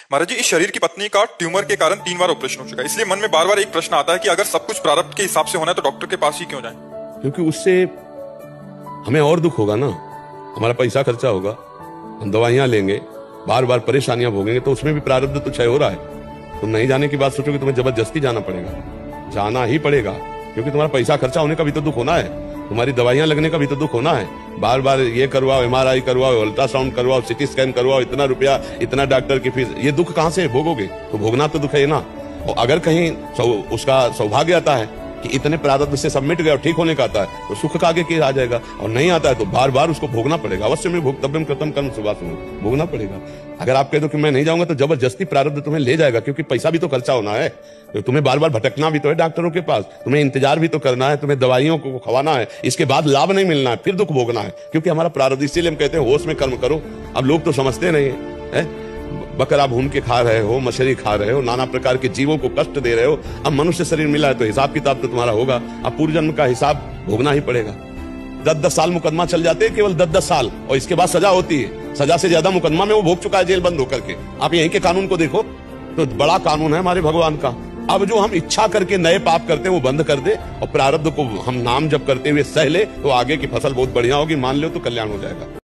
महाराज जी, इस शरीर की पत्नी का ट्यूमर के कारण 3 बार ऑपरेशन हो चुका है, इसलिए मन में बार बार एक प्रश्न आता है कि अगर सब कुछ प्रारब्ध के हिसाब से होना है तो डॉक्टर के पास ही क्यों जाएं? क्योंकि उससे हमें और दुख होगा ना, हमारा पैसा खर्चा होगा, हम दवाइयां लेंगे, बार बार परेशानियां भोगेंगे, तो उसमें भी प्रारब्ध तो क्षय हो रहा है। तुम नहीं जाने की बात सोचोगे, तुम्हें जबरदस्ती जाना पड़ेगा, जाना ही पड़ेगा, क्योंकि तुम्हारा पैसा खर्चा होने का भी तो दुख होना है, तुम्हारी दवाइयां लगने का भी तो दुख होना है। बार बार ये करवाओ, MRI करवाओ, अल्ट्रासाउंड करवाओ, CT स्कैन करवाओ, इतना रुपया, इतना डॉक्टर की फीस, ये दुख कहां से भोगोगे? तो भोगना तो दुख है ना। और अगर कहीं उसका सौभाग्य आता है कि इतने प्रारब्ध से सब मिट गया और ठीक होने का आता है, तो सुख का आगे के आ जाएगा, और नहीं आता है तो बार बार उसको भोगना पड़ेगा। अवश्य में भोक्तव्यम कृतम कर्म सुभाषितम, भोगना पड़ेगा। अगर आप कह दो कि मैं नहीं जाऊंगा, तो जबरदस्ती प्रारब्ध तुम्हें ले जाएगा, क्योंकि पैसा भी तो खर्चा होना है, तो तुम्हें बार बार भटकना भी तो है डॉक्टरों के पास, तुम्हें इंतजार भी तो करना है, तुम्हें दवाइयों को खवाना है, इसके बाद लाभ नहीं मिलना है, फिर दुख भोगना है, क्योंकि हमारा प्रारब्ध। इसीलिए हम कहते हैं होश में कर्म करो। अब लोग तो समझते नहीं है, बकरा भून के खा रहे हो, मछली खा रहे हो, नाना प्रकार के जीवों को कष्ट दे रहे हो। अब मनुष्य शरीर मिला है तो हिसाब किताब तो तुम्हारा होगा, अब पूर्व जन्म का हिसाब भोगना ही पड़ेगा। 10-10 साल मुकदमा चल जाते हैं, केवल 10-10 साल, और इसके बाद सजा होती है। सजा से ज्यादा मुकदमा में वो भोग चुका है जेल बंद होकर के। आप यहीं के कानून को देखो, तो बड़ा कानून है हमारे भगवान का। अब जो हम इच्छा करके नए पाप करते हैं वो बंद कर दे, और प्रारब्ध को हम नाम जप करते हुए सह ले, तो आगे की फसल बहुत बढ़िया होगी, मान लो तो कल्याण हो जाएगा।